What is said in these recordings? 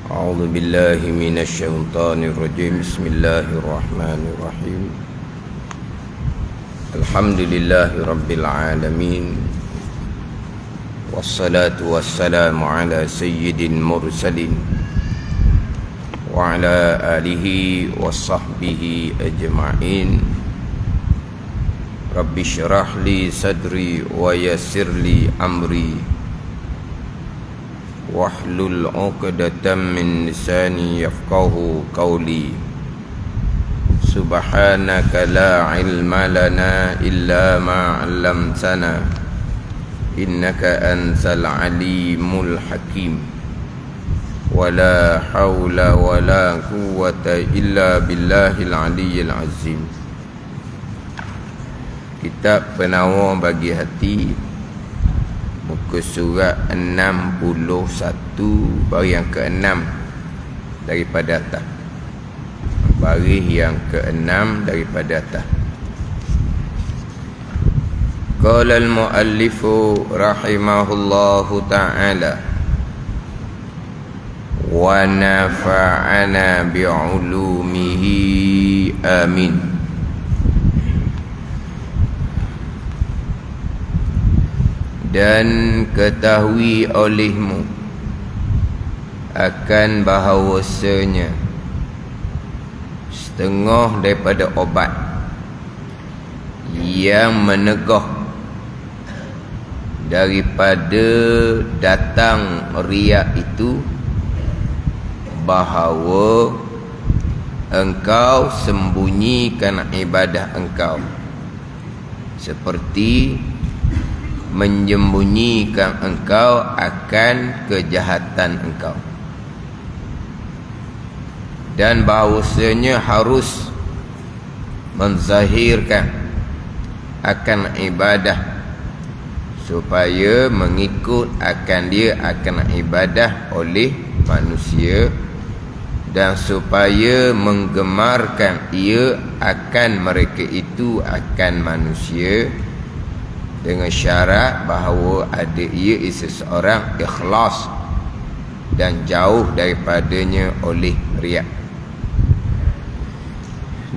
أعوذ بالله من الشيطان الرجيم. بسم الله الرحمن الرحيم. الحمد لله رب العالمين، والصلاة والسلام على سيد المرسلين وعلى آله وصحبه أجمعين. رب اشرح لي صدري ويسر لي أمري wahlul 'uqdatam min lisani yafqahu qawli. Subhanaka la ilma lana illa ma 'allamtana innaka antal alimul hakim. Wala haula wala quwwata illa billahil aliyyil azim. Kitab Penawar Bagi Hati, muka surat 61, baris yang ke-6 daripada atas. Baris yang ke-6 daripada atas. Qala al-muallifu rahimahullahu ta'ala wa nafa'ana bi'ulumihi amin. Dan ketahui olehmu akan bahawasanya setengah daripada obat yang menegah daripada datang riak itu, bahawa engkau sembunyikan ibadah engkau, seperti menyembunyikan engkau akan kejahatan engkau. Dan bahawasanya harus menzahirkan akan ibadah supaya mengikut akan dia akan ibadah oleh manusia, dan supaya menggemarkan ia akan mereka itu akan manusia, dengan syarat bahawa ada ia seseorang ikhlas dan jauh daripadanya oleh riak.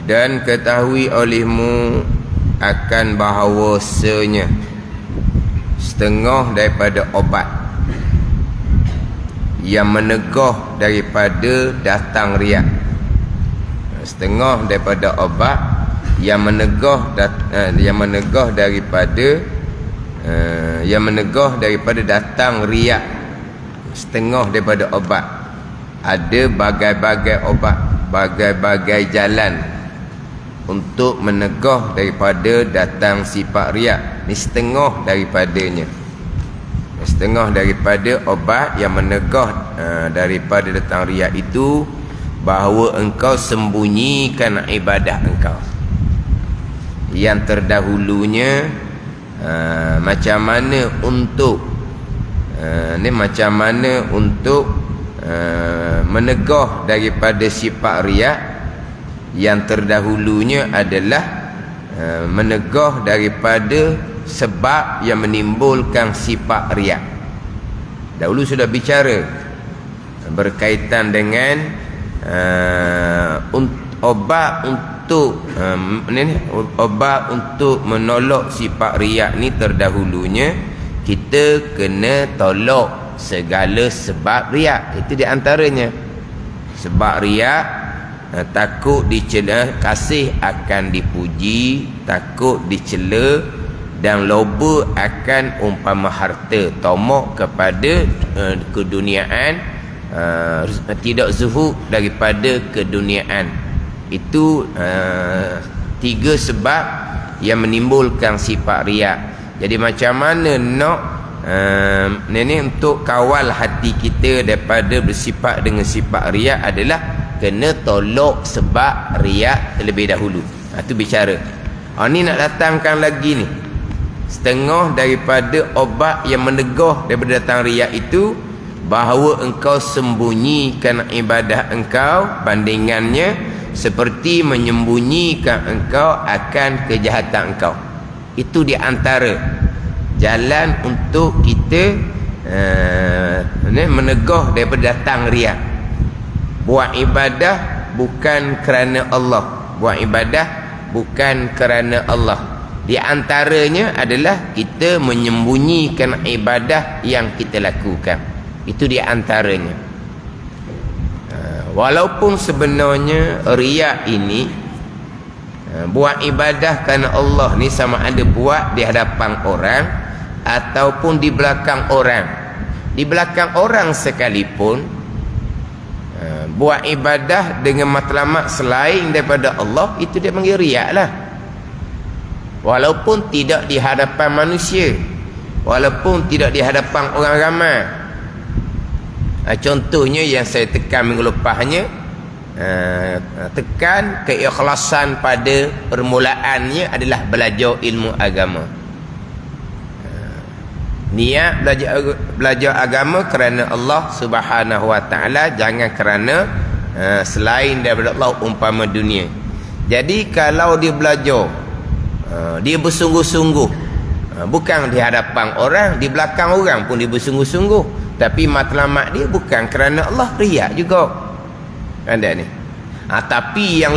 Dan ketahui olehmu akan bahawasanya setengah daripada obat yang menegah daripada datang riak, setengah daripada obat yang menegah daripada datang riak, setengah daripada obat. Ada bagai-bagai obat, bagai-bagai jalan untuk menegah daripada datang sifat riak. Ini setengah daripadanya, setengah daripada obat yang menegah daripada datang riak itu, bahawa engkau sembunyikan ibadah engkau. Yang terdahulunya macam mana untuk menegah daripada sifat riak. Yang terdahulunya adalah menegah daripada sebab yang menimbulkan sifat riak. Dahulu sudah bicara berkaitan dengan obat untuk menolak sifat riak ni. Terdahulunya kita kena tolak segala sebab riak. Itu di antaranya sebab riak, takut dicela, kasih akan dipuji, takut dicela, dan loba akan umpama harta, tamak kepada keduniaan, tidak zuhud daripada keduniaan. Itu tiga sebab yang menimbulkan sifat riak. Jadi macam mana nak untuk kawal hati kita daripada bersifat dengan sifat riak adalah kena tolak sebab riak terlebih dahulu. Itu bicara. Ni nak datangkan lagi ni, setengah daripada obat yang menegah daripada datang riak itu, bahawa engkau sembunyikan ibadah engkau, bandingannya seperti menyembunyikan engkau akan kejahatan engkau. Itu di antara jalan untuk kita menegah daripada datang riak. Buat ibadah bukan kerana Allah. Buat ibadah bukan kerana Allah. Di antaranya adalah kita menyembunyikan ibadah yang kita lakukan. Itu di antaranya. Walaupun sebenarnya riak ini, buat ibadah kerana Allah ni sama ada buat di hadapan orang ataupun di belakang orang. Di belakang orang sekalipun, buat ibadah dengan matlamat selain daripada Allah, itu dia panggil riak lah. Walaupun tidak di hadapan manusia, walaupun tidak di hadapan orang ramai. Contohnya yang saya tekan minggu lepasnya, tekan keikhlasan pada permulaannya adalah belajar ilmu agama. Niat belajar agama kerana Allah Subhanahu Wa Taala, jangan kerana selain daripada Allah, umpama dunia. Jadi kalau dia belajar, dia bersungguh-sungguh, bukan di hadapan orang, di belakang orang pun dia bersungguh-sungguh, tapi matlamat dia bukan kerana Allah, riak juga. Ada ni. Tapi yang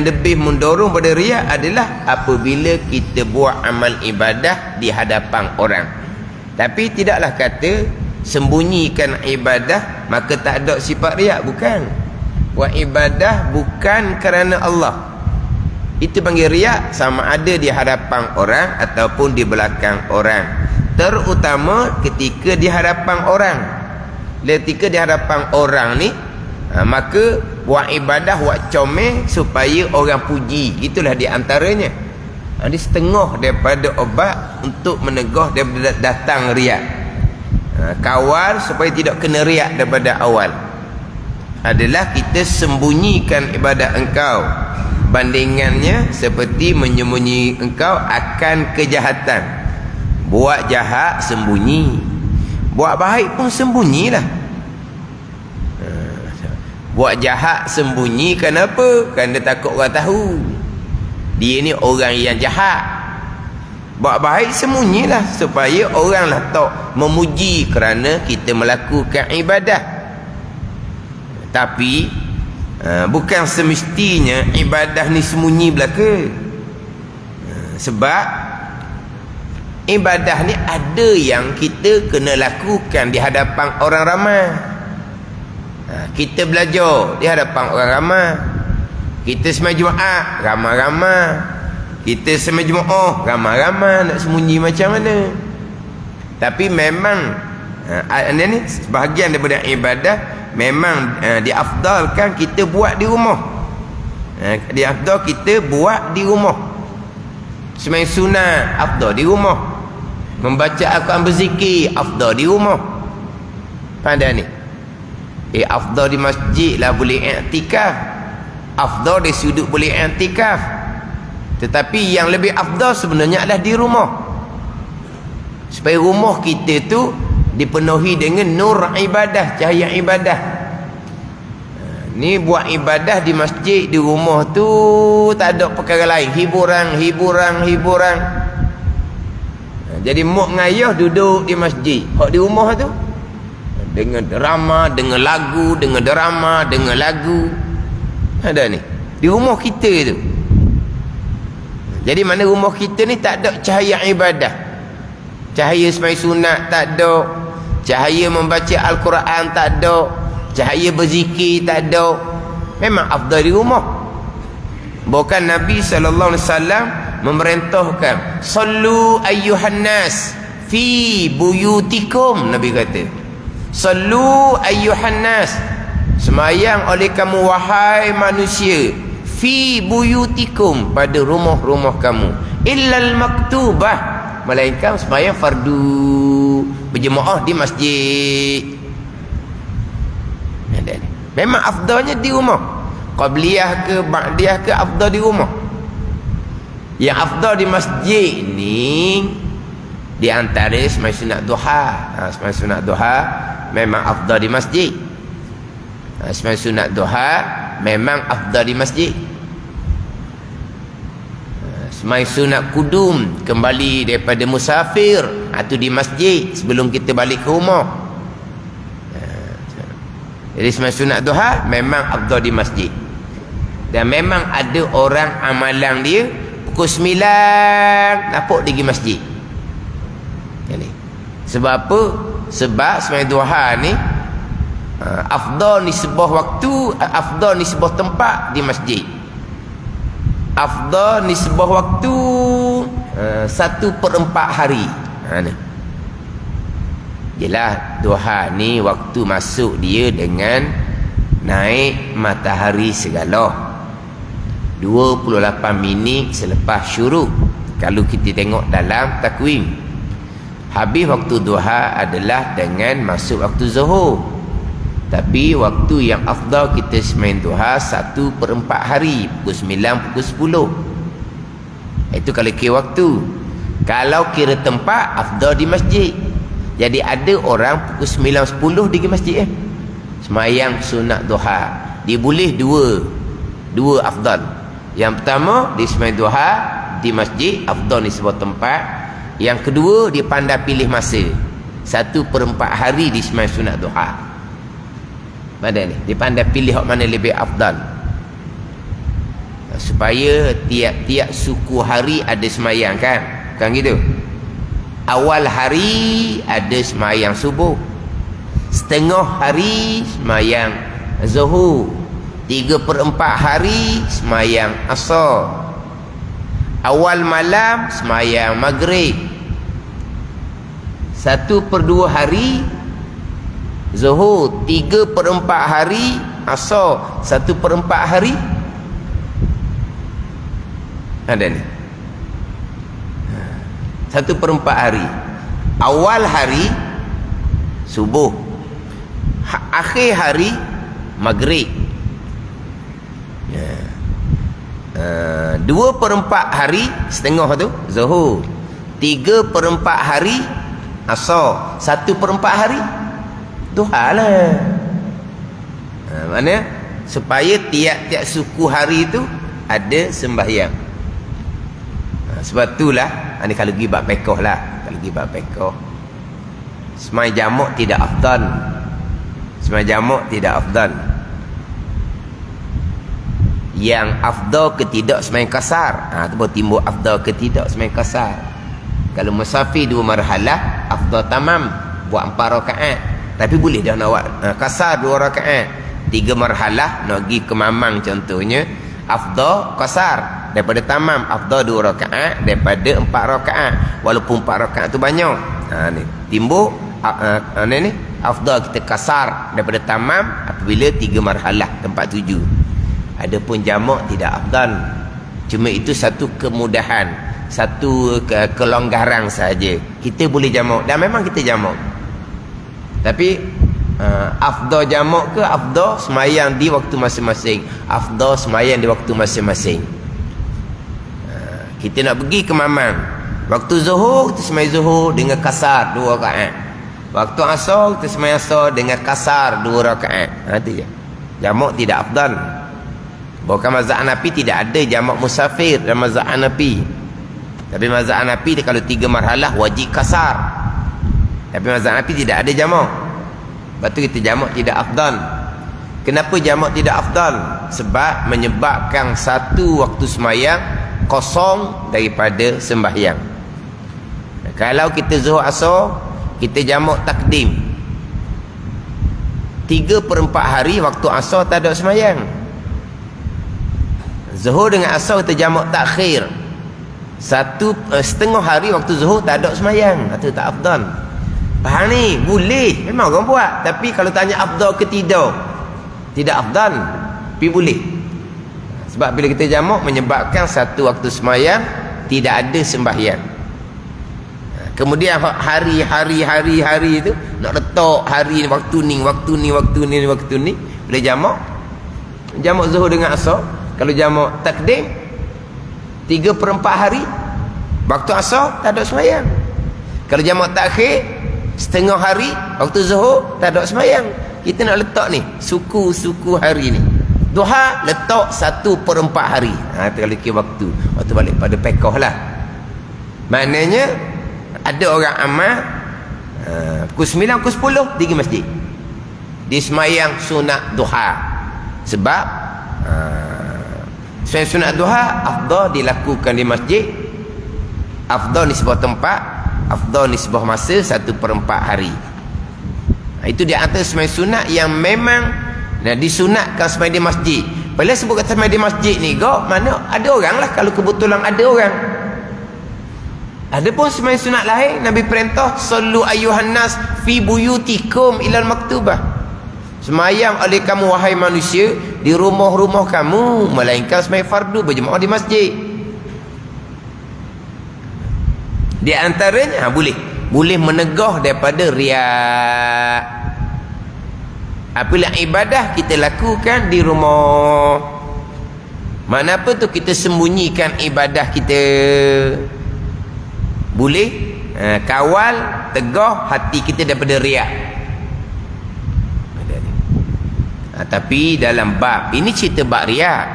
lebih mendorong pada riak adalah apabila kita buat amal ibadah di hadapan orang. Tapi tidaklah kata sembunyikan ibadah maka tak ada sifat riak, bukan. Buat ibadah bukan kerana Allah, itu panggil riak, sama ada di hadapan orang ataupun di belakang orang. Terutama ketika di hadapan orang. Ketika di hadapan orang ni, maka buat ibadah, buat comel supaya orang puji. Itulah di antaranya. Ini setengah daripada obat untuk menegah daripada datang riak. Kawal supaya tidak kena riak daripada awal adalah kita sembunyikan ibadah engkau. Bandingannya seperti menyembunyi engkau akan kejahatan. Buat jahat sembunyi, buat baik pun sembunyilah. Buat jahat sembunyi kenapa? Kerana takut orang tahu dia ni orang yang jahat. Buat baik sembunyilah supaya oranglah tak memuji kerana kita melakukan ibadah. Tapi bukan semestinya ibadah ni sembunyi belaka. Sebab ibadah ni ada yang kita kena lakukan di hadapan orang ramai. Kita belajar di hadapan orang ramai. Kita sembahyang Jumaat ramai-ramai. Kita sembahyang Jumaat ramai-ramai. Nak sembunyi macam mana? Tapi memang ni sebahagian daripada ibadah memang diafdalkan kita buat di rumah. Diafdal kita buat di rumah. Sembahyang sunat afdal di rumah. Membaca Al-Quran berzikir afdal di rumah. Pandai ni. Afdal di masjid lah boleh i'tikaf. Afdal di sudut boleh i'tikaf. Tetapi yang lebih afdal sebenarnya adalah di rumah. Supaya rumah kita tu dipenuhi dengan nur ibadah, cahaya ibadah. Ni buat ibadah di masjid, di rumah tu tak ada perkara lain, hiburan. Jadi muk ngayah duduk di masjid. Hak di rumah tu dengan drama, dengan lagu, dengan drama, dengan lagu. Ada ni di rumah kita tu. Jadi mana rumah kita ni tak ada cahaya ibadah. Cahaya sembahyang sunat tak ada. Cahaya membaca Al-Quran tak ada. Cahaya berzikir tak ada. Memang afdal di rumah. Bukan Nabi SAW memerintahkan sallu ayyuhan nas fi buyutikum. Nabi kata sallu ayyuhan nas, semayang oleh kamu wahai manusia, fi buyutikum, pada rumah-rumah kamu, illal maktubah, melainkan semayang fardu berjemaah di masjid. Memang afdalnya di rumah. Qabliyah ke ba'diyah ke afdal di rumah. Yang afdal di masjid ni di antara sembahyang sunat duha. Sembahyang sunat duha memang afdal di masjid. Sembahyang sunat duha memang afdal di masjid. Sembahyang sunat kudum kembali daripada musafir, itu di masjid sebelum kita balik ke rumah. Jadi sembahyang sunat duha memang afdal di masjid. Dan memang ada orang amalan dia pukul 9 nampak dia pergi masjid. Ini. Sebab apa? Sebab sembahyang duha ni afdal ni sebuah waktu, afdal ni sebuah tempat di masjid. Afdal ni sebuah waktu 1/4 hari. Ni. Yelah duha ni waktu masuk dia dengan naik matahari segala 28 minit selepas syuruk kalau kita tengok dalam takwim. Habis waktu duha adalah dengan masuk waktu zuhur. Tapi waktu yang afdal kita sembahyang duha 1/4 hari, pukul 9, pukul 10. Itu kalau kira waktu. Kalau kira tempat, afdal di masjid. Jadi ada orang pukul 9, 10 dia pergi masjid sembahyang sunat duha. Dia boleh dua afdal. Yang pertama dia sembahyang duha di masjid, afdal ni sebuah tempat. Yang kedua dia pandai pilih masa, 1/4 hari di sembahyang sunat duha. Pada ni dia pandai pilih hak mana lebih afdal, supaya tiap-tiap suku hari ada sembahyang, kan gitu. Awal hari ada sembahyang subuh, setengah hari sembahyang zuhur, 3/4 hari sembahyang asar, awal malam sembahyang maghrib, 1/2 hari zuhur, 3/4 hari asar, 1/4 hari ada ni 1/4 hari. Awal hari subuh, akhir hari maghrib. 2/4 hari setengah tu zuhur, 3/4 hari asar, 1/4 hari duha lah. Mana supaya tiap-tiap suku hari tu ada sembahyang. Sebab itulah ni kalau pergi bab fiqh lah, kalau pergi bab fiqh sembahyang jamak tidak afdal. Sembahyang jamak tidak afdal. Yang afdal ke tidak sembahyang kasar. Tu baru timbul afdal ke tidak sembahyang kasar. Kalau musafir 2 marhalah, afdal tamam buat 4 rakaat. Tapi boleh dah nak buat kasar 2 rakaat. 3 marhalah nak pergi ke Mamang contohnya, afdal kasar daripada tamam, afdal 2 rakaat daripada 4 rakaat. Walaupun 4 rakaat tu banyak. Ni timbul ni afdal kita kasar daripada tamam apabila 3 marhalah tempat 7. Adapun jamak tidak afdal. Cuma itu satu kemudahan, satu kelonggaran saja. Kita boleh jamak dan memang kita jamak. Tapi afdal jamak ke afdal sembahyang di waktu masing-masing? Afdal sembahyang di waktu masing-masing. Kita nak pergi ke Mamang, waktu zuhur kita sembahyang zuhur dengan kasar 2 rakaat. Waktu asar kita sembahyang asar dengan kasar 2 rakaat. Itu je. Jamak tidak afdal. Bukan mazhab Hanafi tidak ada jamak musafir dalam mazhab Hanafi. Tapi mazhab Hanafi kalau 3 marhalah wajib kasar. Tapi mazhab Hanafi tidak ada jamak. Lepas tu kita jamak tidak afdal. Kenapa jamak tidak afdal? Sebab menyebabkan satu waktu sembahyang kosong daripada sembahyang. Kalau kita zuhur asar, kita jamak takdim, 3/4 hari waktu asar tak ada sembahyang. Zuhur dengan asar kita jamak takhir, 1/2 hari waktu zuhur tak ada sembahyang. Itu tak afdal. Faham ni? Boleh, memang orang buat. Tapi kalau tanya afdal ke tidak afdal. Tapi boleh. Sebab bila kita jamak menyebabkan satu waktu sembahyang tidak ada sembahyang. Kemudian hari itu nak letak hari waktu ni bila jamak zuhur dengan asar. Kalau jamak takdim 3/4 hari waktu asar tak ada sembahyang. Kalau jamak takhir setengah hari waktu zuhur tak ada sembahyang. Kita nak letak ni suku hari ni. Duha letak 1/4 hari. Itu kalau kira waktu balik pada fiqh lah. Maknanya ada orang amal pukul 9, pukul 10 pergi masjid. Dia semayang sunat duha. Sebab semayang sunat duha afdal dilakukan di masjid, afdal di sebuah tempat, afdal di sebuah masa 1/4 hari. Itu di antara semayang sunat yang memang disunatkan semayang di masjid. Bila sebut kata semayang di masjid ni, mana ada orang lah, kalau kebetulan ada orang. Ada pun semayang sunat lain, Nabi perintah sallu ayyuhan nas fi buyutikum ilal maktubah. Semayang oleh kamu wahai manusia di rumah-rumah kamu, melainkan semayang fardu berjemaah di masjid. Di antaranya boleh menegah daripada riak. Apabila ibadah kita lakukan di rumah, mana apa tu kita sembunyikan ibadah kita, boleh kawal tegah hati kita daripada riak. Tapi dalam bab ini cerita bab riak,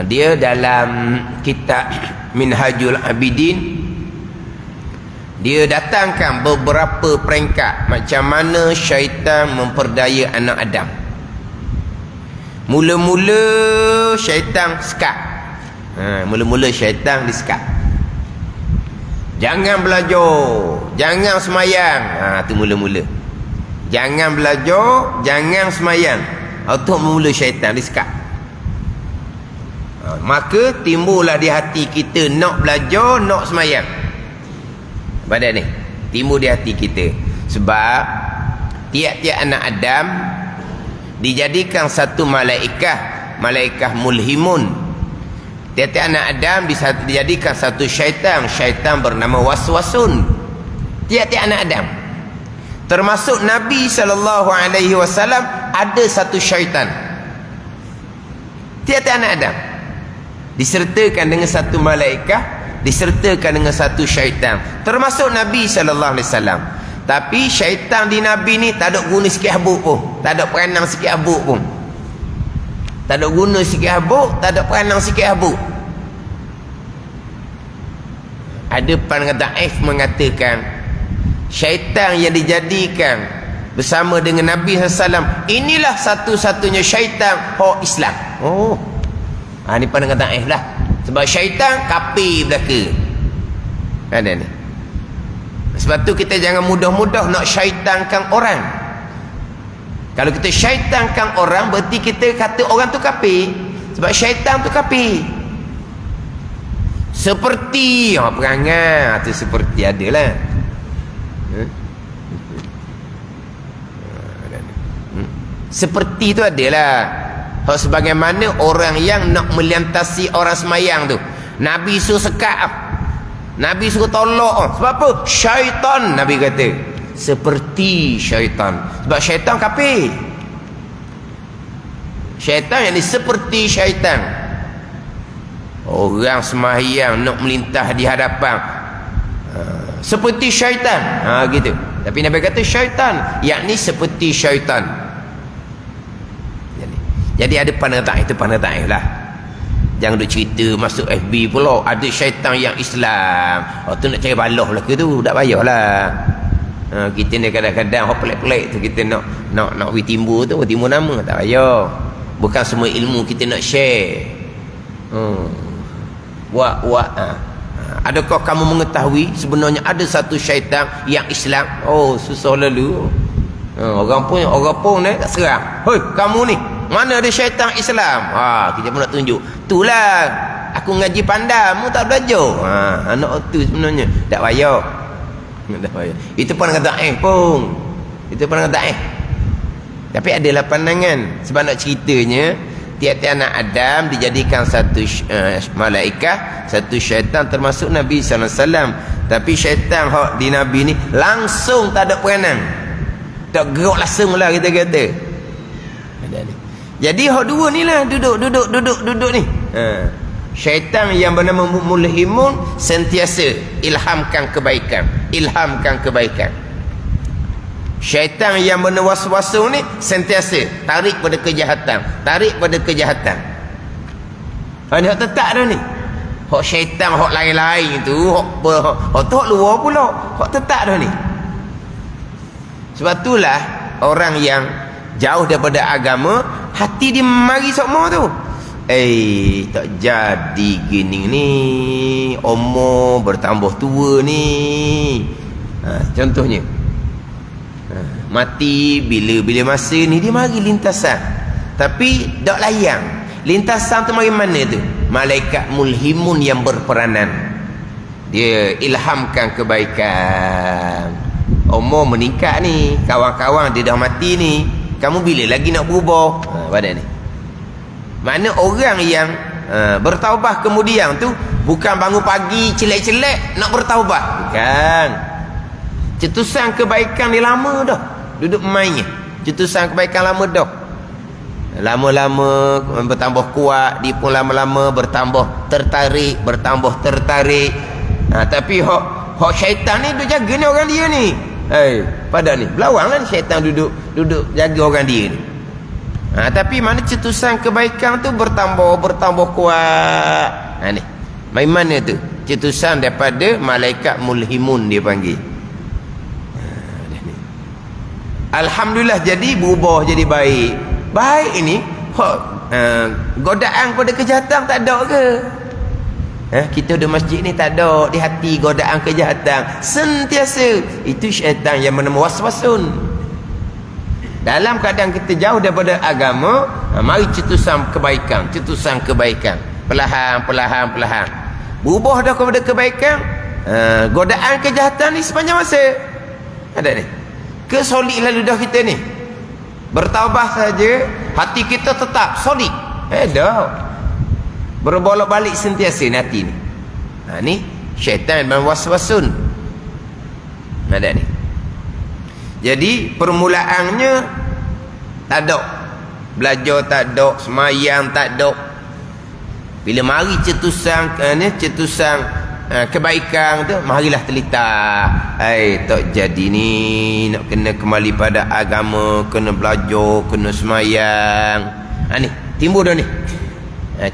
dia dalam kitab Minhajul Abidin dia datangkan beberapa peringkat macam mana syaitan memperdaya anak Adam. Mula-mula syaitan sekat. Mula-mula syaitan disekat. Jangan belajar, jangan semayang. Itu mula-mula. Jangan belajar, jangan semayang. Itu mula syaitan disekat. Maka timbullah di hati kita nak belajar, nak semayang. Pada ni timbul di hati kita. Sebab tiap-tiap anak Adam dijadikan satu malaikat mulhimun. Tiap-tiap anak Adam dijadikan satu syaitan bernama waswasun. Tiap-tiap anak Adam, termasuk Nabi SAW, ada satu syaitan. Tiap-tiap anak Adam disertakan dengan satu malaikat, disertakan dengan satu syaitan, termasuk Nabi SAW. Tapi syaitan di Nabi ni tak ada guna sikit habuk pun, tak ada peranan sikit habuk pun, tak ada guna sikit habuk, tak ada peranan sikit habuk. Ada pandangan daif mengatakan syaitan yang dijadikan bersama dengan Nabi SAW, inilah satu-satunya syaitan Islam. Ni pandangan daif lah. Sebab syaitan kafir belaka. Ada ni. Sebab tu kita jangan mudah-mudah nak syaitankan orang. Kalau kita syaitankan orang, berarti kita kata orang tu kafir. Sebab syaitan tu kafir. Seperti perangai tu, seperti adalah. Seperti tu adalah. Sebagaimana orang yang nak melintasi orang semayang tu, Nabi suruh sekat, Nabi suruh tolak. Sebab apa? Syaitan, Nabi kata. Seperti syaitan. Sebab syaitan kafir. Syaitan yang ni seperti syaitan. Orang semayang nak melintah di hadapan, seperti syaitan. Gitu. Tapi Nabi kata syaitan, yakni seperti syaitan. Jadi ada pandangan itu, pandangan daif lah. Jangan duk cerita masuk FB pula ada syaitan yang Islam. Tu nak cari balah lah ke tu, tak payahlah. Kita ni kadang-kadang pelik-pelik tu kita nak timbul tu, timbul nama, tak payah. Bukan semua ilmu kita nak share. Adakah kamu mengetahui sebenarnya ada satu syaitan yang Islam? Susah lalu. Orang pun tak serang. Hoi, kamu ni mana ada syaitan Islam? Kita pun nak tunjuk. Itulah aku ngaji pandamu tak belajar. Anak tu sebenarnya tak payah. Itu pandangan daif pun. Itu pandangan daif. Tapi adalah pandangan. Sebab nak ceritanya, tiap-tiap anak Adam dijadikan satu malaikat, satu syaitan, termasuk Nabi SAW. Tapi syaitan di Nabi ni langsung tak ada peranan, tak gerak langsung lah kita kata. Jadi hak dua ni lah duduk ni. Syaitan yang bernama mulhimun sentiasa ilhamkan kebaikan. Syaitan yang bernama waswasu ni sentiasa tarik pada kejahatan. Ni hak tetap dah ni. Hak syaitan hak lain-lain tu, hak tu hak luar pula. Hak tetap dah ni. Sebab itulah orang yang jauh daripada agama, hati dia mari sokmo tu. Tak jadi gini ni, umur bertambah tua ni. Contohnya mati bila masa ni dia mari lintasan, tapi tak layang. Lintasan tu mari mana tu? Malaikat mulhimun yang berperanan, dia ilhamkan kebaikan. Umur meningkat ni, kawan-kawan dia dah mati ni, kamu bila lagi nak berubah? Pada ni mana orang yang bertaubat kemudian tu bukan bangun pagi celek-celek nak bertaubat, bukan. Cetusan kebaikan dia lama dah duduk mainnya. Cetusan kebaikan lama dah, lama-lama bertambah kuat. Dia pun lama-lama bertambah tertarik. Tapi hak syaitan ni duduk jaga ni orang dia ni. Pada ni belawang lah syaitan duduk jaga orang dia ni. Tapi mana cetusan kebaikan tu bertambah kuat. Ni main mana tu? Cetusan daripada malaikat mulhimun dia panggil. Alhamdulillah, jadi berubah jadi baik. Baik ini godaan pada kejahatan tak ada ke? Kita di masjid ni tak ada di hati godaan kejahatan sentiasa. Itu syaitan yang bernama waswasun. Dalam keadaan kita jauh daripada agama, mari cetusan kebaikan. Perlahan. Berubah dah kepada kebaikan. Godaan kejahatan ni sepanjang masa ada ni. Kesolid lalu dah kita ni. Bertaubat saja, hati kita tetap solid. Dah. Berbolak-balik sentiasa ni hati ni. Ni syaitan dan waswasun. Ada ni. Jadi permulaannya tak ada, belajar tak ada, semayang tak ada. Bila mari cetusan kebaikan tu, marilah telita. Tak jadi ni, nak kena kembali pada agama, kena belajar, kena semayang. Ni timbul dah ni.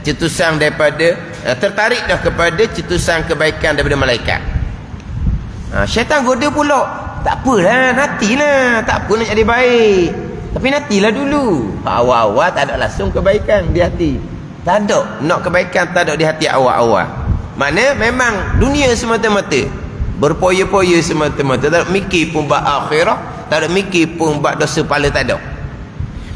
Cetusan daripada tertarik dah kepada cetusan kebaikan daripada malaikat. Syaitan goda pula. Tak apalah, nantilah. Tak apa nak jadi baik, tapi nantilah dulu. Awal-awal tak ada langsung kebaikan di hati. Tak ada nak kebaikan, tak ada di hati awal-awal. Mana memang dunia semata-mata, berpoya-poya semata-mata. Tak ada mikir pun bab akhirah, tak ada mikir pun bab dosa pahala, tak ada.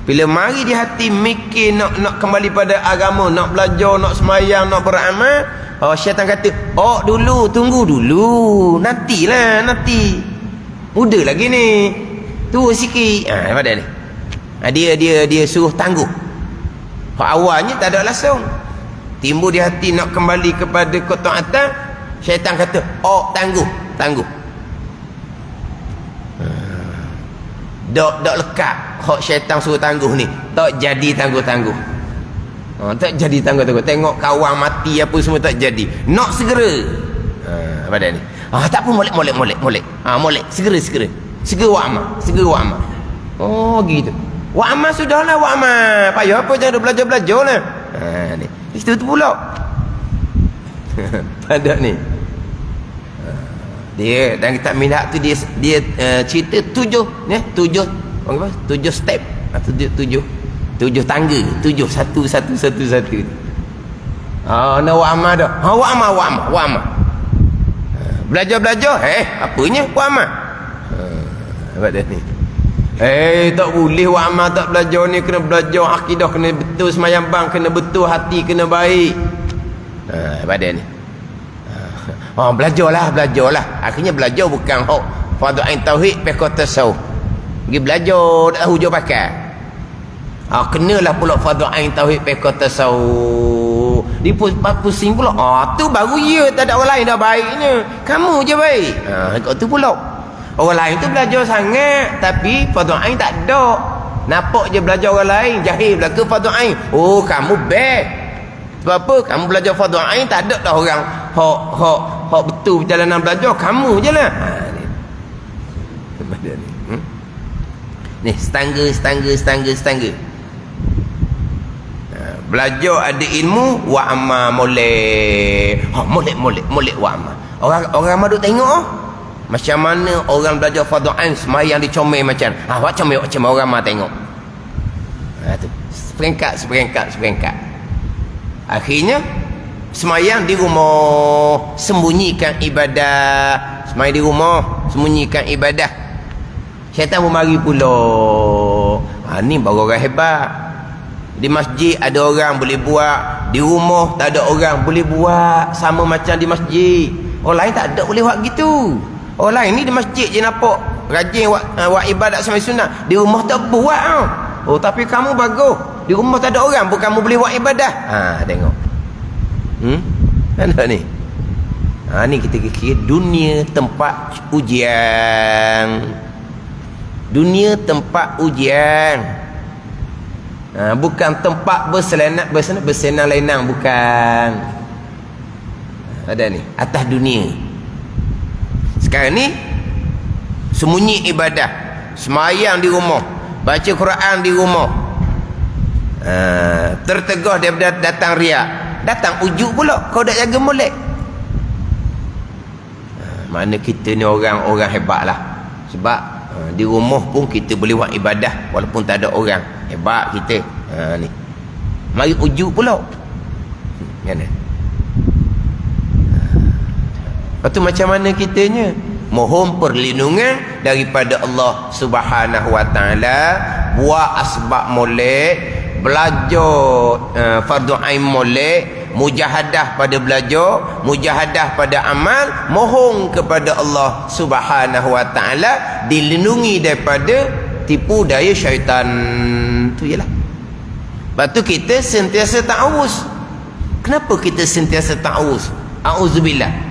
Bila mari di hati mikir nak kembali pada agama, nak belajar, nak semayang, nak beramal, syaitan kata, dulu, tunggu dulu, nantilah, nanti. Muda lagi ni, tua sikit. Pada ni dia suruh tangguh. Awalnya tak ada langsung, timbul di hati nak kembali kepada ketaatan. Syaitan kata, tangguh. Dok lekat. Hak syaitan suruh tangguh ni tak jadi tangguh-tangguh. Tak jadi tangguh-tangguh. Tengok kawan mati apa semua tak jadi, nak segera. Pada ni tak apa, molek. Molek segera wak amal. Gitu. Wak amal sudahlah, wak amal. Payah apa, jangan belajar lah. Ni itu tu pula. Pada ni dia dan kita minat tu, dia cerita 7 step, 7 tangga, 7 satu. Nak wak amal dah. Wak amal. Belajar apanya wak amal? Pada ni tak boleh wak amal tak belajar ni. Kena belajar akidah, kena betul semayang bang, kena betul hati, kena baik. Pada ni belajarlah. Akhirnya belajar bukan fardu ain tauhid pekot tasawuf. Pergi belajar dah hujur pakai. Kenalah pula fardu ain tauhid pekot tasawuf. Dia pusing pula. Tu baru tak ada orang lain dah baiknya, kamu je baik. Kau tu pula. Orang lain tu belajar sangat, tapi fardu ain tak ada. Nampak je belajar orang lain, jahil belaka fardu ain. Kamu best. Sebab apa? Kamu belajar fardu ain, tak ada dah orang hak betul perjalanan belajar, kamu je lah. Ni setangga. Belajar ada ilmu, wa amma molek. Molek wa amma. Orang amal duk tengok. Macam mana orang belajar fardu ain sembahyang dicomel macam. Awak comel macam orang mah tengok. Tu. Seperengkat. Akhirnya sembahyang di rumah, sembunyikan ibadah. Sembahyang di rumah, sembunyikan ibadah. Syaitan pun mari pula. Ni baru orang hebat. Di masjid ada orang boleh buat, di rumah tak ada orang boleh buat sama macam di masjid. Orang lain tak ada boleh buat gitu. Orang lain ni di masjid je nampak rajin buat ibadat sembahyang sunat, di rumah tak buat tau. Oh tapi kamu bagus, di rumah tak ada orang pun kamu boleh buat ibadah. Tengok. Ada ni. Ni kita kira dunia tempat ujian. Dunia tempat ujian. Bukan tempat bersenang-lenang, bukan. Ada ni atas dunia. Sekarang ni sembunyi ibadah, sembahyang di rumah, baca Quran di rumah, tertegah daripada datang riak, datang ujuk pula. Kau dah jaga molek. Mana kita ni orang hebat lah. Sebab di rumah pun kita boleh buat ibadah walaupun tak ada orang. Hebat kita. Ni mari ujuk pula. Mana? Lepas tu macam mana kitanya? Mohon perlindungan daripada Allah Subhanahu Wa Taala. Buat asbab molek, belajar fardu ain molek, mujahadah pada belajar, mujahadah pada amal, mohon kepada Allah Subhanahu Wa Taala dilindungi daripada tipu daya syaitan. Tu ialah. Lepas tu kita sentiasa ta'awuz. Kenapa kita sentiasa ta'awuz? A'udzubillah.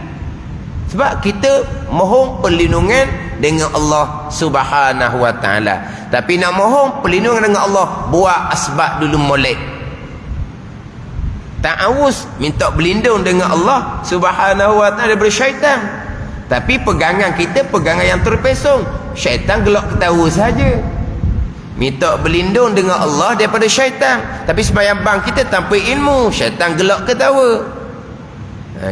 Sebab kita mohon perlindungan dengan Allah Subhanahu Wa Taala. Tapi nak mohon perlindungan dengan Allah, buat asbab dulu molek. Ta'awuz, minta berlindung dengan Allah Subhanahu Wa Taala daripada syaitan. Tapi pegangan kita pegangan yang terpesong. Syaitan gelak ketawa saja. Minta berlindung dengan Allah daripada syaitan. Tapi sembahyang bang kita tanpa ilmu, syaitan gelak ketawa.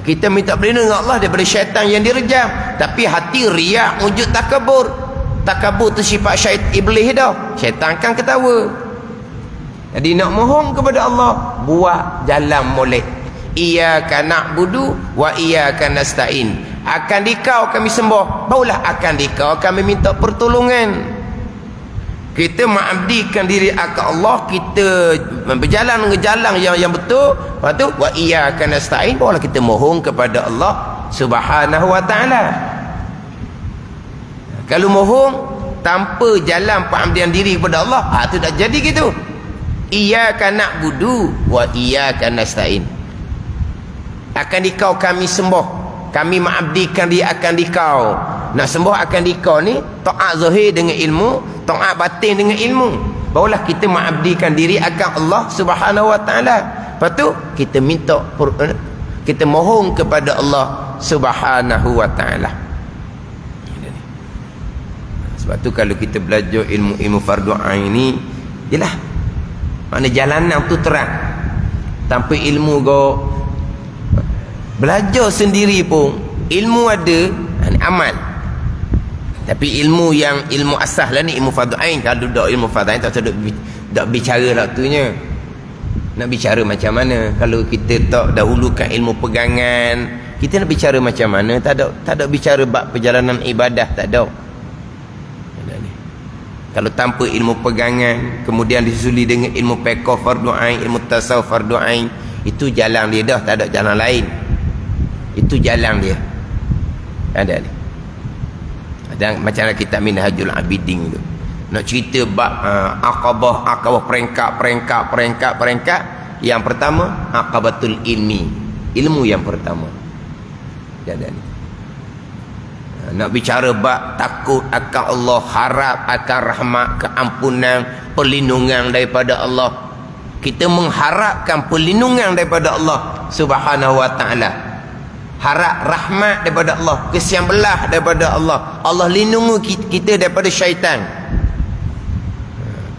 Kita minta berlindung dengan Allah daripada syaitan yang direjam. Tapi hati riak, wujud takabur. Takabur tu sifat iblis dah. Syaitan kan ketawa. Jadi nak mohon kepada Allah, buat jalan molek. Iyyaka na'budu wa iyyaka nasta'in. Akan dikau kami sembah, barulah akan dikau kami minta pertolongan. Kita mengabdikan diri akan Allah, kita berjalan dengan jalan yang betul. Lepas tu wa iyyaka nasta'in, barulah kita mohon kepada Allah Subhanahu Wa Taala. Kalau mohon tanpa jalan pengabdian diri kepada Allah, tu tak jadi gitu. Iyyaka na'budu wa iyyaka nasta'in. Akan dikau kami sembah, kami mengabdikan diri akan dikau. Nak sembah akan dikau ni taat zahir dengan ilmu, taat batin dengan ilmu. Barulah kita mengabdikan diri akan Allah Subhanahu Wa Taala. Lepas tu kita minta, kita mohon kepada Allah Subhanahu Wa Taala. Sebab tu kalau kita belajar ilmu fardu ain ni, jelah mana jalanan tu terang. Tanpa ilmu kau belajar sendiri pun ilmu ada, amal. Tapi ilmu yang ilmu asas lah ni, ilmu fardu ain. Kalau dak ilmu fardu ain tak bicara lah tunya. Nak bicara macam mana? Kalau kita tak dahulukan ilmu pegangan, kita nak bicara macam mana? Tak ada bicara bab perjalanan ibadah, tak ada. Kalau tanpa ilmu pegangan, kemudian disusuli dengan ilmu fiqh fardu ain, ilmu tasawuf fardu ain, itu jalan dia dah, tak ada jalan lain. Itu jalan dia. Ada ni. Dan macam kitab Minhajul Abidin tu, nak cerita bab aqabah perengkat. Yang pertama aqabatul ilmi, ilmu yang pertama. Jadi nak bicara bab takut akan Allah, harap akan rahmat, keampunan, perlindungan daripada Allah. Kita mengharapkan perlindungan daripada Allah Subhanahu Wa Taala, harap rahmat daripada Allah, kesian belah daripada Allah. Allah lindungi kita daripada syaitan.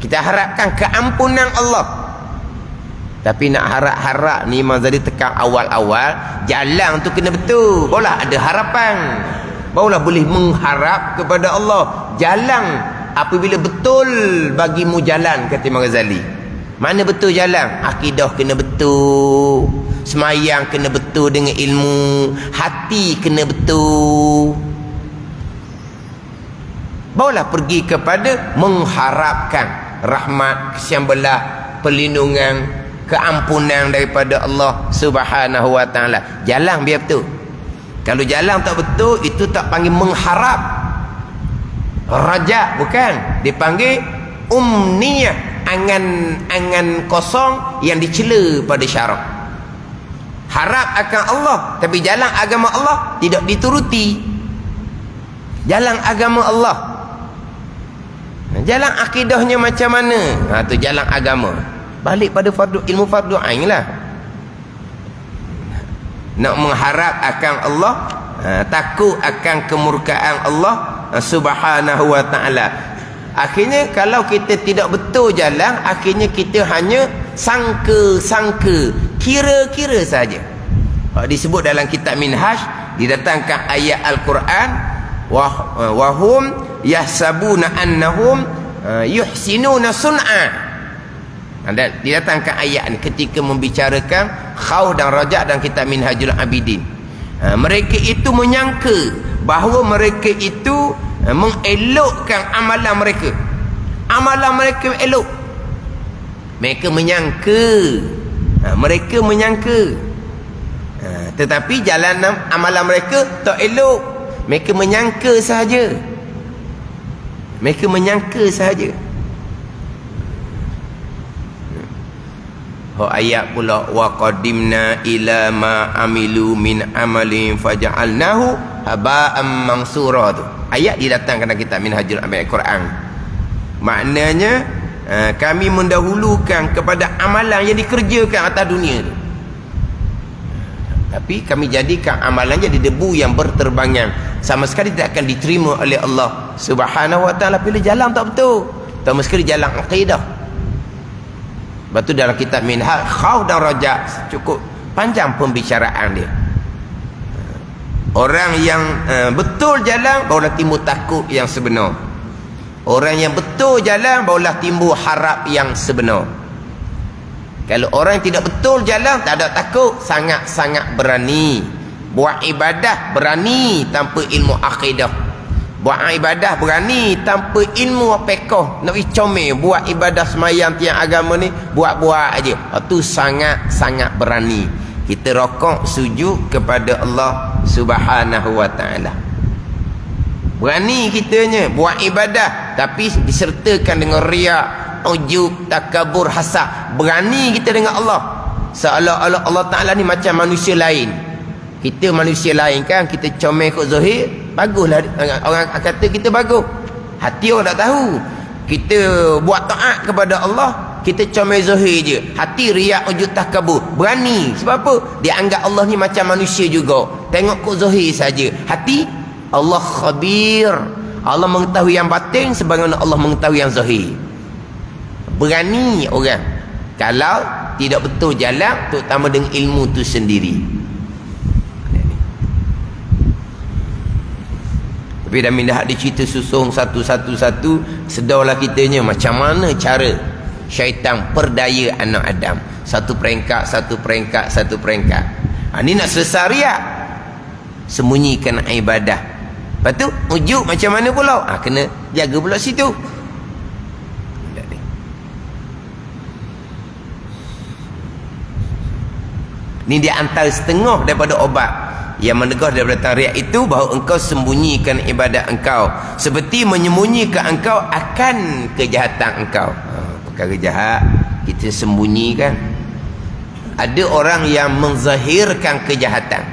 Kita harapkan keampunan Allah. Tapi nak harap-harap ni Imam Ghazali tekan awal-awal, jalan tu kena betul. Barulah ada harapan. barulah boleh mengharap kepada Allah. Jalan apabila betul bagimu jalan, kata Imam Ghazali. Mana betul jalan? Akidah kena betul, semayang kena betul dengan ilmu, hati kena betul, barulah pergi kepada mengharapkan rahmat, kesian belah, perlindungan, keampunan daripada Allah Subhanahu wa taala. Jalan biar betul. Kalau jalan tak betul, itu tak panggil mengharap. Raja bukan, dipanggil umniyah, angan-angan kosong yang dicela pada syarak. Harap akan Allah, tapi jalan agama Allah tidak dituruti. Jalan agama Allah, jalan akidahnya macam mana? Tu jalan agama. Balik pada ilmu fardu ain lah. Nak mengharap akan Allah, takut akan kemurkaan Allah Subhanahu wa taala. Akhirnya kalau kita tidak betul jalan, akhirnya kita hanya sangka-sangka, kira-kira saja. Disebut dalam kitab Minhaj, didatangkan ayat Al-Quran, wahum yahsabuna annahum yuhsinuna sun'a. Didatangkan ayat ni ketika membicarakan Khauf dan Raja' dan kitab Minhajul Abidin. Mereka itu menyangka bahawa mereka itu mengelokkan amalan mereka. Amalan mereka elok. Mereka menyangka, mereka menyangka, tetapi jalan amalan mereka tak elok. Mereka menyangka sahaja. Mereka menyangka sahaja. Ayat pula, wa qadimna ila ma amilu min amalin faja'alnahu haba'an mansura tu. Ayat didatangkan dalam kitab Minhajul Al-Quran. Maknanya kami mendahulukan kepada amalan yang dikerjakan atas dunia tu, tapi kami jadikan amalan jadi debu yang berterbangan, sama sekali tidak akan diterima oleh Allah Subhanahu wa taala bila jalan tak betul. Sama sekali jalan akidah. Lepas tu dalam kitab Minhaj, Khauf dan Raja' cukup panjang pembicaraan dia. Orang yang betul jalan, barulah timbul takut yang sebenar. Orang yang betul jalan, barulah timbul harap yang sebenar. Kalau orang yang tidak betul jalan, tak ada takut, sangat-sangat berani. Buat ibadah berani tanpa ilmu akidah. Buat ibadah berani tanpa ilmu fiqh. Nak comel buat ibadah semayang tiang agama ni, buat-buat aja. Itu sangat-sangat berani. Kita rokok sujud kepada Allah Subhanahu wa taala. Berani kitanya buat ibadah, tapi disertakan dengan riak, ujub, takabur, hasad. Berani kita dengan Allah. Seolah-olah Allah Taala ni macam manusia lain. Kita manusia lain kan, kita comel kot zahir, baguslah, orang kata kita bagus. Hati orang tak tahu. Kita buat taat kepada Allah, kita comel zahir je. Hati riak, ujub, takabur. Berani. Sebab apa? Dia anggap Allah ni macam manusia juga. Tengok kot zahir saja. Hati, Allah khabir. Allah mengetahui yang batin sebagaimana Allah mengetahui yang zahir. Berani orang kalau tidak betul jalan, terutama dengan ilmu tu sendiri. Tapi dah mindah dicerita susung satu-satu, sedarlah kitanya macam mana cara syaitan perdaya anak Adam. Satu peringkat. Ni nak selesai riak, sembunyikan ibadah. Lepas tu ujub macam mana pula? Kena jaga pula situ. Ni dia antara setengah daripada obat yang menegah daripada riak itu, bahawa engkau sembunyikan ibadat engkau seperti menyembunyikan engkau akan kejahatan engkau. Perkara jahat kita sembunyikan. Ada orang yang menzahirkan kejahatan.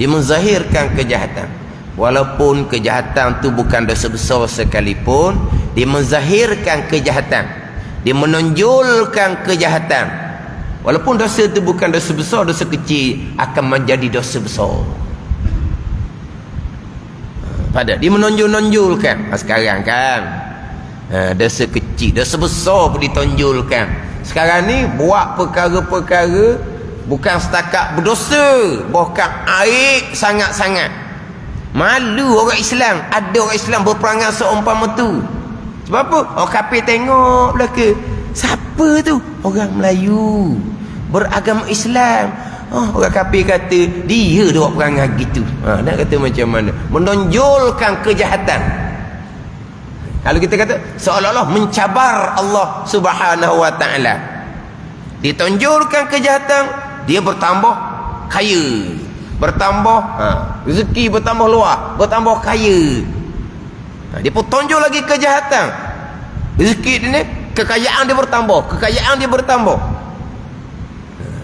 Dia menzahirkan kejahatan, walaupun kejahatan tu bukan dosa besar sekalipun, dia menzahirkan kejahatan, dia menonjolkan kejahatan. Walaupun dosa itu bukan dosa besar, dosa kecil akan menjadi dosa besar. Pada dia menonjol-nonjolkan. Sekarang kan dosa kecil, dosa besar pun ditonjolkan. Sekarang ni buat perkara-perkara bukan setakat berdosa, bahkan aib sangat-sangat. Malu orang Islam. Ada orang Islam berperangai seumpama tu. Sebab apa? Orang kafir tengok belaka. Siapa tu? Orang Melayu beragama Islam. Orang kafir kata dia buat perangai gitu. Nak kata macam mana? Menonjolkan kejahatan. Kalau kita kata seolah-olah mencabar Allah Subhanahu wa taala. Ditonjolkan kejahatan, dia bertambah kaya. Bertambah rezeki bertambah luas, bertambah kaya. Dia pun tonjol lagi kejahatan. Rezeki dia ni, kekayaan dia bertambah, kekayaan dia bertambah.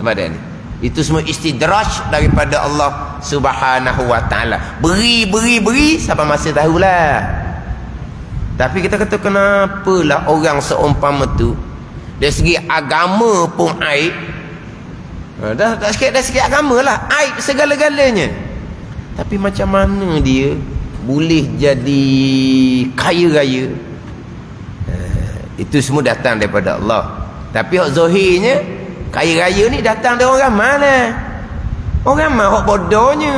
Apa ni? Itu semua istidraj daripada Allah Subhanahu wa taala. Beri sampai masa tahulah. Tapi kita kata kenapalah orang seumpama tu dari segi agama pun aib. Dah sikit agama lah, aib segala-galanya. Tapi macam mana dia boleh jadi kaya raya? Itu semua datang daripada Allah. Tapi hak zahirnya kaya raya ni datang dari orang mana? Orang mana hak bodohnya.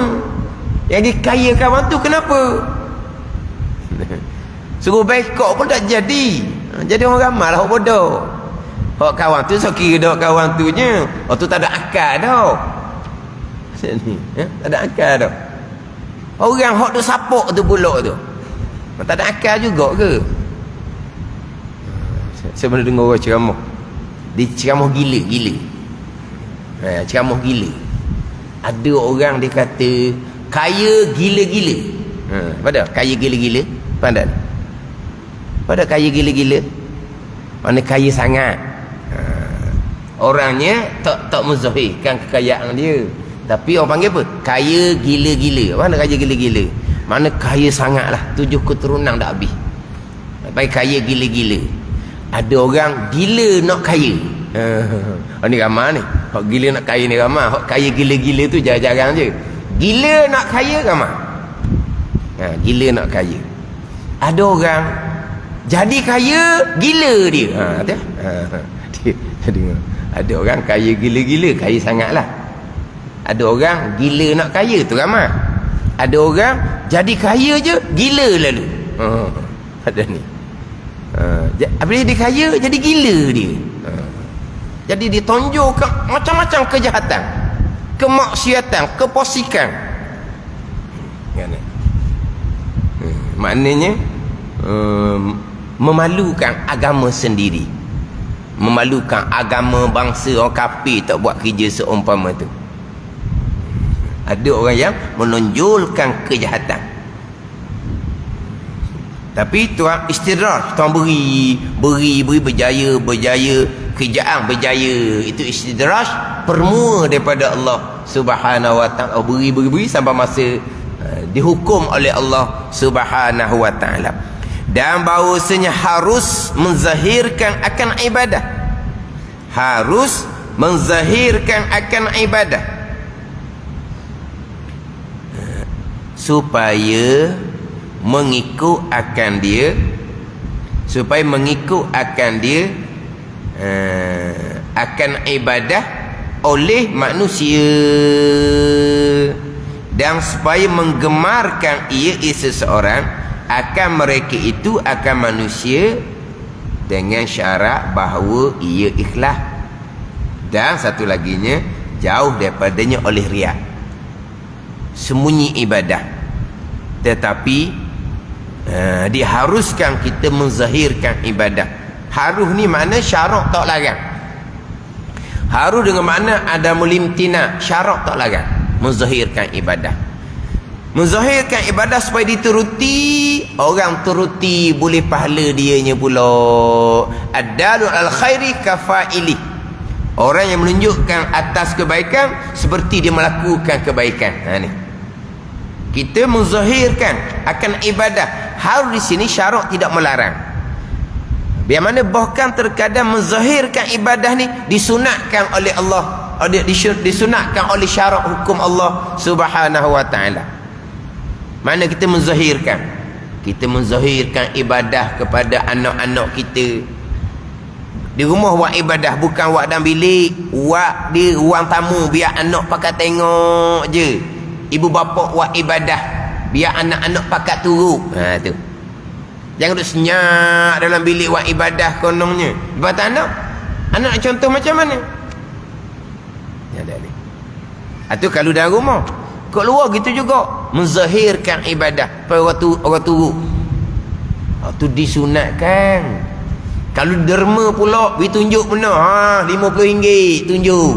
Yang dikaya kawan tu kenapa? Suruh baikok pun tak jadi. Jadi orang ramai lah hak bodoh. Hak kawan tu so kira dah kawan tu nya. Hak tu tak ada akal dah. Tak ada akal dah. Orang hak tu sapuk tu pulak tu. Tak ada akal juga ke? Saya pernah dengar orang ceramah. Dia ceramah gila. Ceramah gila. Ada orang dia kata kaya gila-gila. Pada kaya gila-gila. Pandai. Pada kaya gila-gila. Mana kaya sangat. Orangnya tak menzahirkan kekayaan dia. Tapi orang panggil apa? Kaya gila-gila. Mana kaya gila-gila? Mana kaya sangat lah. 7 keturunan dah habis. Baik kaya gila-gila. Ada orang gila nak kaya. Ni ramai ni. Hak gila nak kaya ni ramai. Hak kaya gila-gila tu jarang-jarang je. Gila nak kaya ramai. Gila nak kaya. Ada orang jadi kaya gila dia. Ada orang kaya gila-gila, kaya sangatlah. Ada orang gila nak kaya tu ramai. Ada orang jadi kaya je gila lalu. Ada ni. Apabila dia kaya jadi gila dia. Jadi ditonjolkan macam-macam kejahatan, kemaksiatan, keposikan. Maknanya memalukan agama sendiri, memalukan agama bangsa orang kafir tak buat kerja seumpama tu. Ada orang yang menonjolkan kejahatan. Tapi tuan istidraj, tuan beri berjaya, kerjaan berjaya. Itu istidraj permua daripada Allah Subhanahu wa taala. Beri sampai masa dihukum oleh Allah Subhanahu wa taala. Dan bahawasanya harus menzahirkan akan ibadah. Harus menzahirkan akan ibadah. Supaya mengikut akan dia, akan ibadah oleh manusia, dan supaya menggemarkan ia seseorang akan mereka itu, akan manusia, dengan syarat bahawa ia ikhlas. Dan satu laginya, jauh daripadanya oleh riak, sembunyi ibadah. Tetapi diharuskan kita menzahirkan ibadah. Harus ni makna syarat tak larang. Harus dengan makna ada mulimtina, syarat tak larang menzahirkan ibadah. Menzahirkan ibadah supaya dituruti, orang turuti boleh pahala dianya pula. Ad-dalu al-khairi kafaili. Orang yang menunjukkan atas kebaikan seperti dia melakukan kebaikan. Ni. Kita menzahirkan akan ibadah. Harus di sini syarat tidak melarang. Biar mana bahkan terkadang menzahirkan ibadah ni disunatkan oleh Allah, disunatkan oleh syarat hukum Allah Subhanahu wa taala. Mana kita menzahirkan? Kita menzahirkan ibadah kepada anak-anak kita. Di rumah buat ibadah, bukan buat dalam bilik, buat di ruang tamu biar anak pakai tengok je. Ibu bapa buat ibadah biar anak-anak pakat turut. Tu. Jangan duduk senyap dalam bilik buat ibadah kononnya. Buat anak nak contoh macam mana? Ya dah ni. Itu kalau dalam rumah. Kat luar gitu juga. Menzahirkan ibadah pada orang turut. Itu disunatkan. Kalau derma pula, pergi tunjuk benar. RM50 tunjuk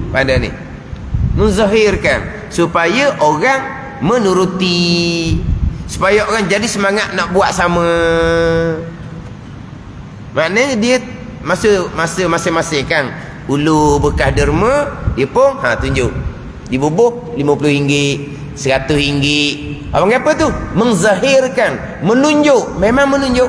pada ni. Menzahirkan. Supaya orang menuruti. Supaya orang jadi semangat nak buat sama. Maknanya dia masa masing-masing kan. Ulu bekas derma, dia pun tunjuk. Dibubuh RM50, RM100. Apa tu? Menzahirkan, menunjuk, memang menunjuk.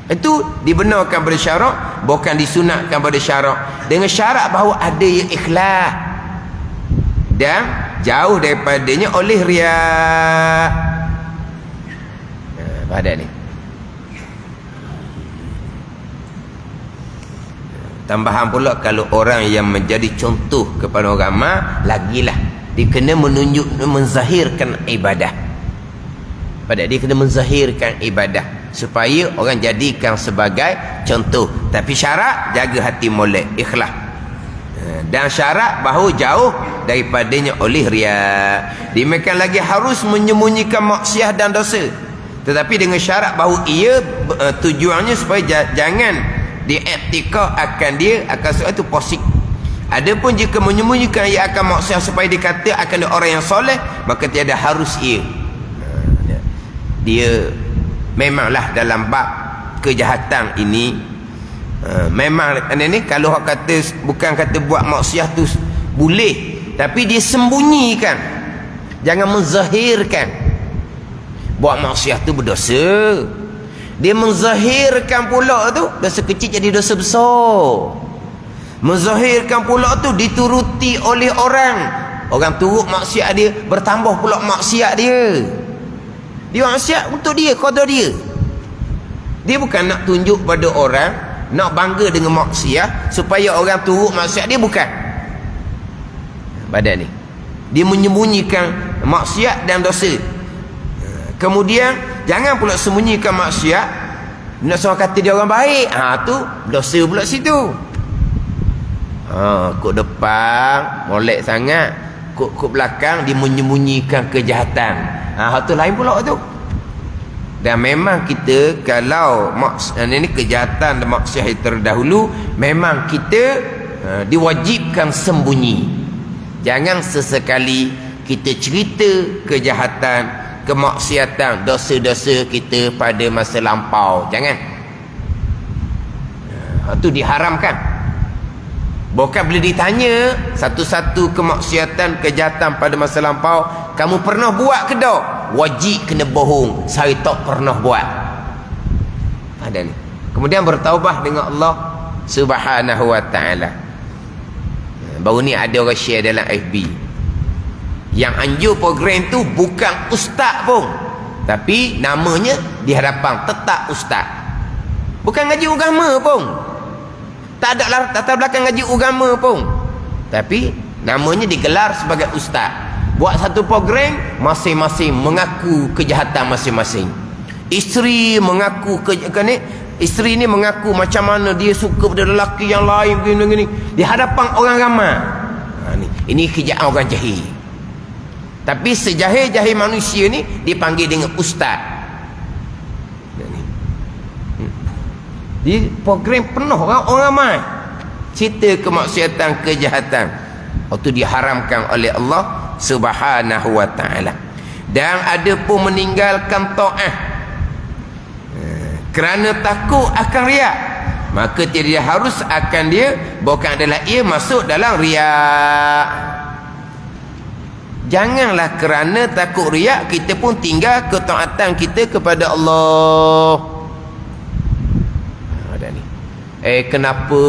Itu dibenarkan pada syarak, bukan disunatkan pada syarak. Dengan syarat bahawa ada yang ikhlas dan jauh daripadanya oleh riak. Pada ni. Tambahan pula kalau orang yang menjadi contoh kepada orang ramai, lagilah dia kena menunjuk, menzahirkan ibadah. Pada dia kena menzahirkan ibadah supaya orang jadikan sebagai contoh. Tapi syarat jaga hati molek, ikhlas. Dan syarat bahawa jauh daripadanya oleh riak. Demikian lagi harus menyembunyikan maksiat dan dosa. Tetapi dengan syarat bahawa ia tujuannya supaya jangan diiktikad akan dia akan sesuatu positif. Adapun jika menyembunyikan ia akan maksiat supaya dikata akan dia orang yang soleh, maka tiada harus ia. Dia memanglah dalam bab kejahatan ini memang ni kalau orang kata bukan kata buat maksiat tu boleh, tapi dia sembunyikan, jangan menzahirkan. Buat maksiat tu berdosa, dia menzahirkan pula tu dosa kecil jadi dosa besar. Menzahirkan pula tu dituruti oleh orang. Orang turut maksiat dia, bertambah pula maksiat dia. Dia maksiat untuk dia, qada dia. Dia bukan nak tunjuk pada orang, nak bangga dengan maksiat supaya orang turut maksiat dia, bukan. Badan ni dia menyembunyikan maksiat dan dosa. Kemudian jangan pula sembunyikan maksiat, nak seorang kata dia orang baik, tu dosa pula situ. Kok depan molek sangat, kok belakang dia menyembunyikan kejahatan. Tu lain pula tu. Dan memang kita kalau ini kejahatan dan maksiat terdahulu, memang kita diwajibkan sembunyi. Jangan sesekali kita cerita kejahatan, kemaksiatan, dosa-dosa kita pada masa lampau. Jangan. Itu diharamkan. Bukan boleh ditanya satu-satu kemaksiatan, kejahatan pada masa lampau, kamu pernah buat ke tak? Wajib kena bohong, saya tak pernah buat. Ada ni. Kemudian bertaubah dengan Allah Subhanahu wa taala. Baru ni ada orang share dalam FB. Yang anjur program tu bukan ustaz pun, tapi namanya di hadapan tetap ustaz. Bukan ngaji agama pun, tak ada latar belakang ngaji agama pun, tapi namanya digelar sebagai ustaz. Buat satu program, masing-masing mengaku kejahatan masing-masing. Isteri mengaku isteri ni mengaku macam mana dia suka pada lelaki yang lain begini di hadapan orang ramai. Ini kejahatan orang jahil. Tapi sejahil-jahil manusia ni dipanggil dengan ustaz. Di program penuh orang ramai cerita kemaksiatan, kejahatan. Itu diharamkan oleh Allah Subhanahu wa taala. Dan ada pun meninggalkan taat kerana takut akan riak, maka tidak harus akan dia, bukan adalah ia masuk dalam riak. Janganlah kerana takut riak kita pun tinggal ketaatan kita kepada Allah. Ada ni. Kenapa?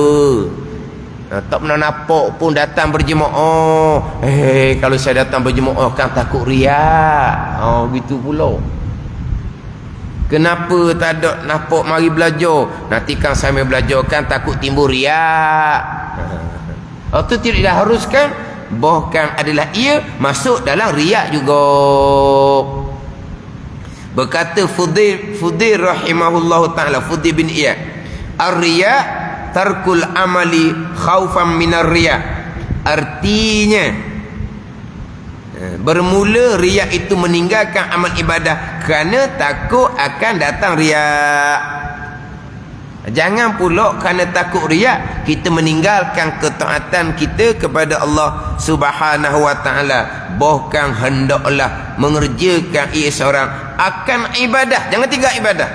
Tak pernah nampak pun datang berjemaah. Kalau saya datang berjemaah kan takut riak. Gitu pula. Kenapa tak ada nampak mari belajar? Nanti kan saya belajar kan takut timbul riak. Itu tidak diharuskan bahkan adalah ia masuk dalam riak juga. Berkata Fudail rahimahullahu ta'ala, Fudail bin Iyad, ar-riya tarkul amali khaufan minar riya. Artinya bermula riak itu meninggalkan amal ibadah kerana takut akan datang riak. Jangan pula kerana takut riak kita meninggalkan ketaatan kita kepada Allah Subhanahu wa taala. Bahkan hendaklah mengerjakan ia seorang akan ibadah, jangan tinggal ibadah,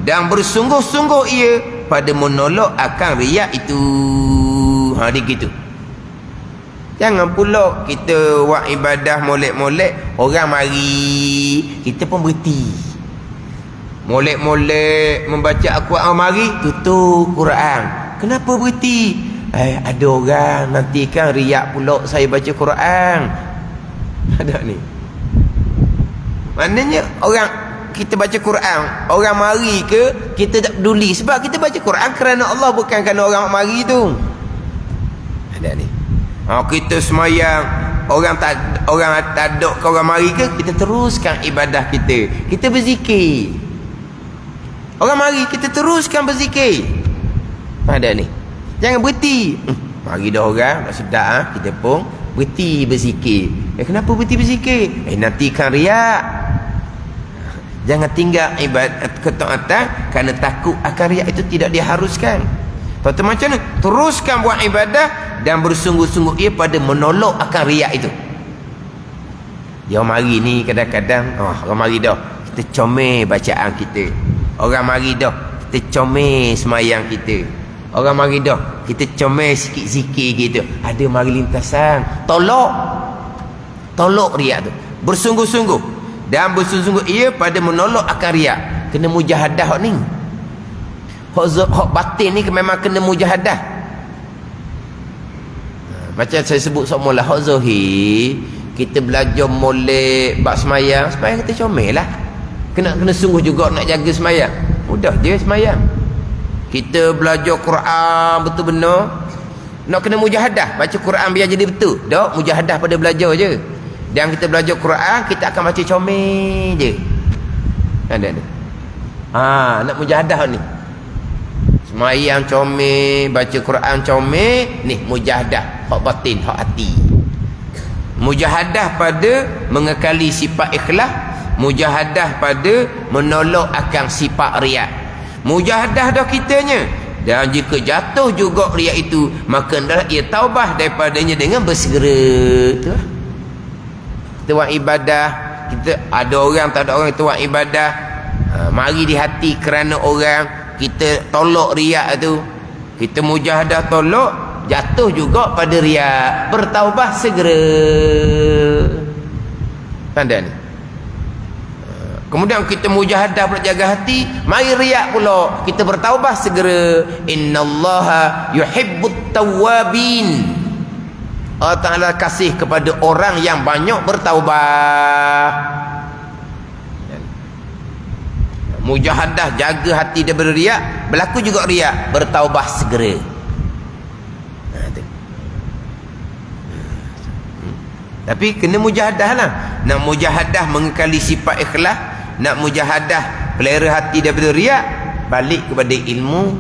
dan bersungguh-sungguh ia pada menolak akan riak itu. Dia gitu. Jangan pula kita buat ibadah molek-molek, orang mari kita pun berhenti. Molek-molek membaca Al-Quran, mari tutup Quran. Kenapa berhenti? Ada orang nanti kan riak pula saya baca Quran. Ada ni. Maknanya orang kita baca Quran, orang mari ke kita tak peduli, sebab kita baca Quran kerana Allah, bukan kerana orang mari tu. Ada ni. Kita semayang, orang tak ada ke orang mari ke, kita teruskan ibadah kita. Kita berzikir. Orang mari kita teruskan berzikir. Ada ni. Jangan berhenti. Mari dah orang dah sedap, kita pun berhenti berzikir. Kenapa berhenti berzikir? Nanti kan riak. Jangan tinggal ibadat ketaatan kerana takut akan riak, itu tidak diharuskan. Tuan-tuan macam mana? Teruskan buat ibadah dan bersungguh-sungguh ia pada menolak akan riak itu. Dia mari ni kadang-kadang orang mari dah kita comel bacaan kita. Orang mari dah kita comel semayang kita. Orang mari dah kita comel sikit zikir kita. Ada mari lintasan, tolak riak tu. Bersungguh-sungguh dan bersungguh-sungguh ia pada menolak akan riak. Kena mujahadah ni. Hak batin ni memang kena mujahadah. Macam saya sebut semula, hak zahir kita belajar molek bab semayang kita comel lah. Kena sungguh juga nak jaga semayang. Mudah je semayang. Kita belajar Quran betul benar, nak kena mujahadah. Baca Quran biar jadi betul. Tak, mujahadah pada belajar je. Dan kita belajar Quran, kita akan baca comel je. Ada. Nak mujahadah ni. Semayang comel, baca Quran comel, ni mujahadah, hak batin, hak hati. Mujahadah pada mengekali sifat ikhlas, mujahadah pada menolak akan sifat riak. Mujahadah dah kitanya, dan jika jatuh juga riak itu, maka hendaklah ia taubah daripadanya dengan bersegera. Tu. Kita buat ibadah, kita ada orang tak ada orang, kita buat ibadah, mari di hati kerana orang, kita tolak riak tu, kita mujahadah tolak, jatuh juga pada riak, bertaubah segera. Tanda ni. Kemudian kita mujahadah pula jaga hati, mari riak pula, kita bertaubah segera. Innallaha yuhibbut tawwabin. Allah Ta'ala kasih kepada orang yang banyak bertaubah. Mujahadah jaga hati daripada riak, berlaku juga riak, bertaubah segera. Tapi kena mujahadah lah. Nak mujahadah mengekali sifat ikhlas, nak mujahadah pelera hati daripada riak, balik kepada ilmu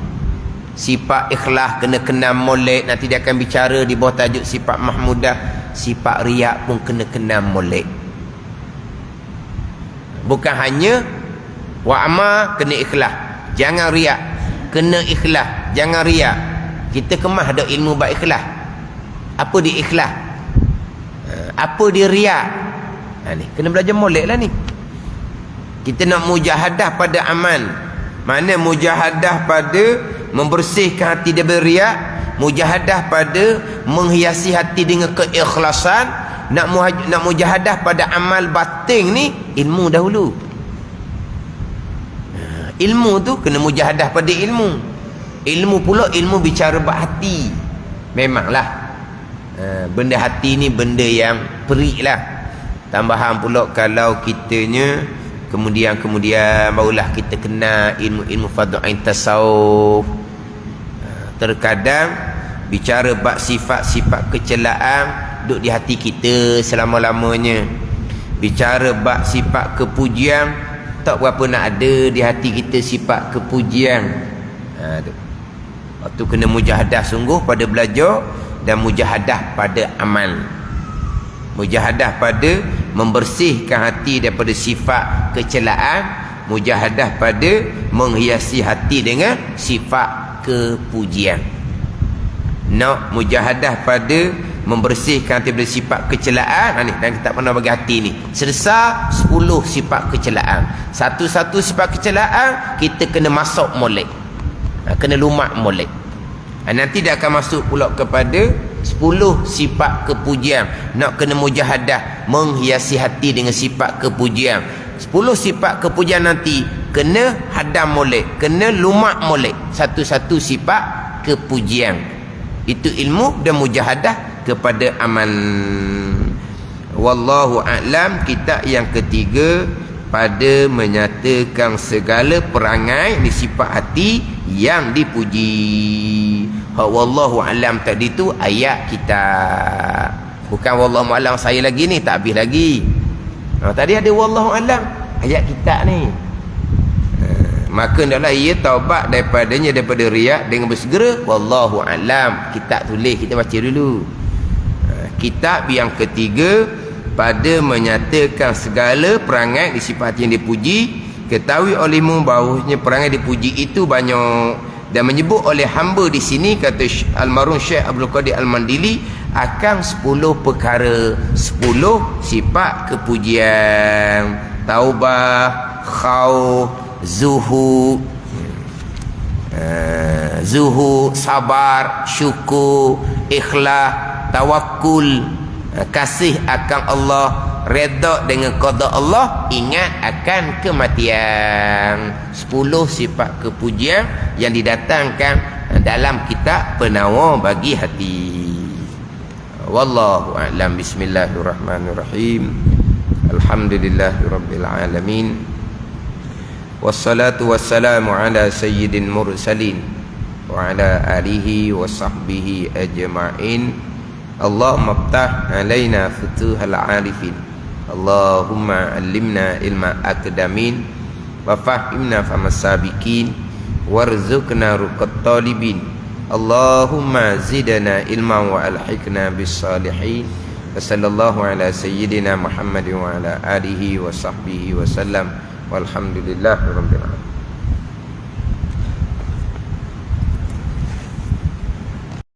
sifat ikhlas, kena kenal molek. Nanti dia akan bicara di bawah tajuk sifat mahmudah. Sifat riak pun kena kenal molek. Bukan hanya wa'ama, kena ikhlas, jangan riak. Kena ikhlas, jangan riak. Kita kemah ada ilmu bab ikhlas. Apa dia ikhlas? Apa dia riak? Ni kena belajar molek lah ni. Kita nak mujahadah pada amal. Mana mujahadah pada membersihkan hati daripada riak, mujahadah pada menghiasi hati dengan keikhlasan. Nak mujahadah pada amal batin ni, ilmu dahulu. Ilmu tu kena mujahadah pada ilmu. Ilmu pula ilmu bicara bab hati. Memanglah benda hati ni benda yang perik lah. Tambahan pula kalau kitanya kemudian barulah kita kenal ilmu fadha'in tasawuf. Terkadang bicara bab sifat-sifat kecelaan duduk di hati kita selama-lamanya. Bicara bab sifat kepujian, tak berapa nak ada di hati kita sifat kepujian. Tu. Waktu kena mujahadah sungguh pada belajar dan mujahadah pada amal. Mujahadah pada membersihkan hati daripada sifat kecelaan, mujahadah pada menghiasi hati dengan sifat kepujian. Nak mujahadah pada membersihkan hati daripada sifat kecelaan, ni dan kita pernah bagi hati ni. Selesai 10 sifat kecelaan. Satu-satu sifat kecelaan kita kena masuk molek. Kena lumak molek. Nanti dia akan masuk pula kepada 10 sifat kepujian. Nak kena mujahadah menghiasi hati dengan sifat kepujian. 10 sifat kepujian nanti kena hadam molek, kena lumak molek satu-satu sifat kepujian. Itu ilmu dan mujahadah kepada amal. Wallahu a'lam. Kitab yang ketiga pada menyatakan segala perangai di sifat hati yang dipuji. Wallahu a'lam tadi tu ayat kita. Bukan wallahu a'lam saya lagi ni, tak habis lagi. Tadi ada wallahu a'lam ayat kita ni. Maka hendaklah ia taubat daripadanya, daripada riak dengan bersegera wallahu a'lam. Kitab tulis, kita baca dulu. Kitab yang ketiga pada menyatakan segala perangai di sifat yang dipuji. Ketahui olehmu bahawasanya perangai dipuji itu banyak, dan menyebut oleh hamba di sini, kata almarhum Syekh Abdul Qadir Al-Mandili, akan 10 perkara, 10 sifat kepujian. Taubah, khauf, zuhud, sabar, syukur, ikhlas, tawakul, kasih akan Allah, redha dengan qada Allah, ingat akan kematian. 10 sifat kepujian yang didatangkan dalam kitab penawar bagi hati. Wallahu a'lam. Bismillahirrahmanirrahim. Alhamdulillahirabbil alamin. Wassalatu wassalamu ala sayyidil mursalin wa ala alihi wa sahbihi ajma'in. Allahumma iftah alaina futuhal arifin. Allahumma allimna ilma akdamin wa fahimna famas sabiqin warzuqna ruqat talibin. Allahumma zidna ilma wa alhiqna bis salihin. Wa sallallahu ala sayyidina Muhammadin wa ala alihi wa sahbihi wa sallam. Walhamdulillahirabbil alamin.